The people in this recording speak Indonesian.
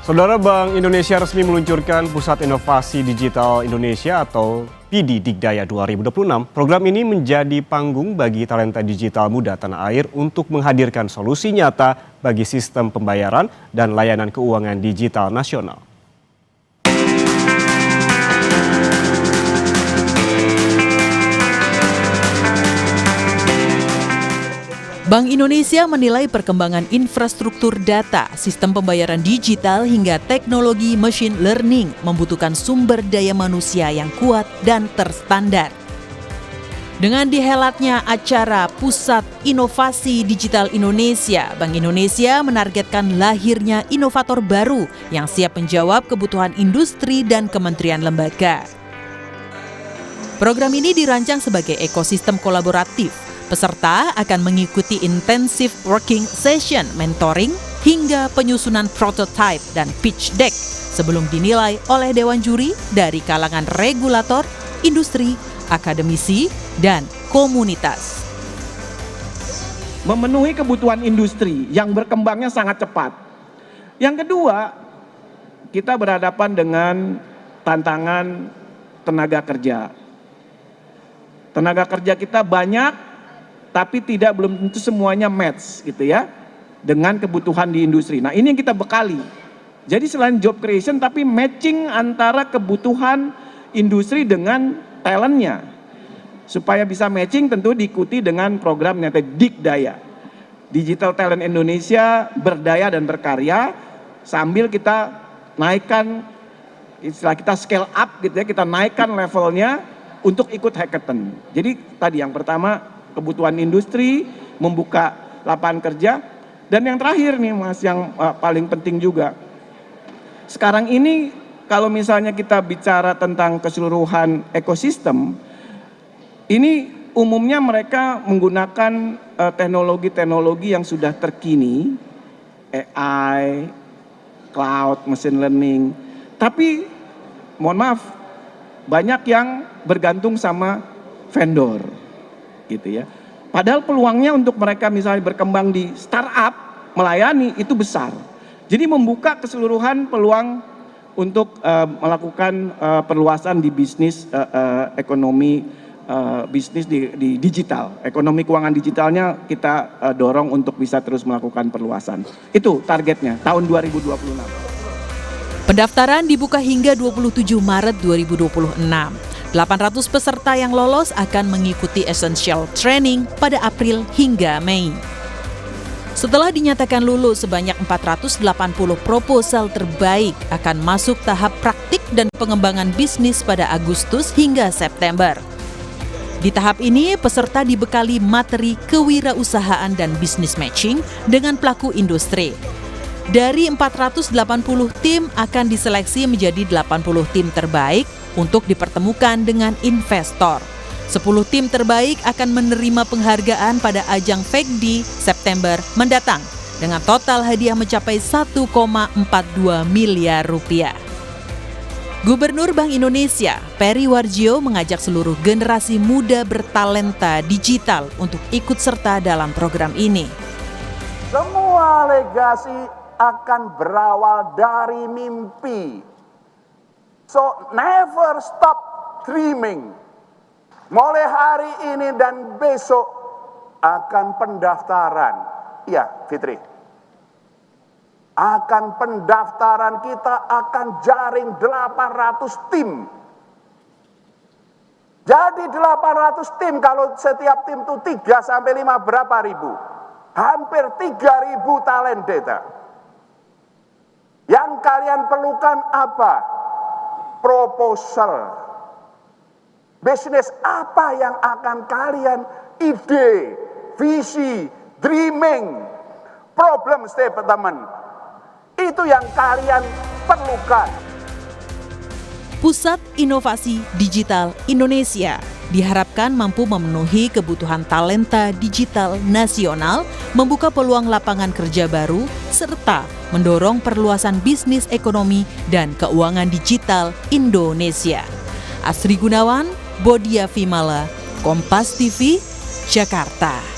Saudara, Bank Indonesia resmi meluncurkan Pusat Inovasi Digital Indonesia atau PD Digdaya 2026. Program ini menjadi panggung bagi talenta digital muda tanah air untuk menghadirkan solusi nyata bagi sistem pembayaran dan layanan keuangan digital nasional. Bank Indonesia menilai perkembangan infrastruktur data, sistem pembayaran digital hingga teknologi machine learning membutuhkan sumber daya manusia yang kuat dan terstandar. Dengan dihelatnya acara Pusat Inovasi Digital Indonesia, Bank Indonesia menargetkan lahirnya inovator baru yang siap menjawab kebutuhan industri dan kementerian lembaga. Program ini dirancang sebagai ekosistem kolaboratif. Peserta akan mengikuti intensive working session mentoring hingga penyusunan prototype dan pitch deck sebelum dinilai oleh Dewan Juri dari kalangan regulator, industri, akademisi, dan komunitas. Memenuhi kebutuhan industri yang berkembangnya sangat cepat. Yang kedua, kita berhadapan dengan tantangan tenaga kerja. Tenaga kerja kita banyak, tapi belum tentu semuanya match gitu ya dengan kebutuhan di industri. Nah, ini yang kita bekali. Jadi selain job creation tapi matching antara kebutuhan industri dengan talentnya. Supaya bisa matching tentu diikuti dengan program yang Digdaya. Digital Talent Indonesia berdaya dan berkarya sambil kita naikkan, istilah kita scale up gitu ya, kita naikkan levelnya untuk ikut hackathon. Jadi tadi yang pertama kebutuhan industri, membuka lapangan kerja, dan yang terakhir nih Mas, yang paling penting juga. Sekarang ini kalau misalnya kita bicara tentang keseluruhan ekosistem, ini umumnya mereka menggunakan teknologi-teknologi yang sudah terkini, AI, cloud, machine learning. Tapi mohon maaf, banyak yang bergantung sama vendor. Gitu ya. Padahal peluangnya untuk mereka misalnya berkembang di startup, melayani itu besar. Jadi membuka keseluruhan peluang untuk melakukan perluasan di bisnis ekonomi bisnis di digital. Ekonomi keuangan digitalnya kita dorong untuk bisa terus melakukan perluasan. Itu targetnya tahun 2026. Pendaftaran dibuka hingga 27 Maret 2026. 800 peserta yang lolos akan mengikuti essential training pada April hingga Mei. Setelah dinyatakan lulus, sebanyak 480 proposal terbaik akan masuk tahap praktik dan pengembangan bisnis pada Agustus hingga September. Di tahap ini, peserta dibekali materi kewirausahaan dan bisnis matching dengan pelaku industri. Dari 480 tim akan diseleksi menjadi 80 tim terbaik untuk dipertemukan dengan investor. 10 tim terbaik akan menerima penghargaan pada ajang FECDI September mendatang dengan total hadiah mencapai 1,42 miliar rupiah. Gubernur Bank Indonesia, Peri Warjio, mengajak seluruh generasi muda bertalenta digital untuk ikut serta dalam program ini. Semua legasi akan berawal dari mimpi. So never stop dreaming. Mulai hari ini dan besok akan pendaftaran. Iya, Fitri. Akan pendaftaran kita akan jaring 800 tim. Jadi 800 tim, kalau setiap tim itu 3 sampai 5 berapa ribu? Hampir 3.000 talent data. Yang kalian perlukan apa? Proposal. Bisnis apa yang akan kalian ide, visi, dreaming, problem statement. Itu yang kalian perlukan. Pusat Inovasi Digital Indonesia diharapkan mampu memenuhi kebutuhan talenta digital nasional, membuka peluang lapangan kerja baru, serta mendorong perluasan bisnis ekonomi dan keuangan digital Indonesia. Asri Gunawan, Bodia Vimala, Kompas TV, Jakarta.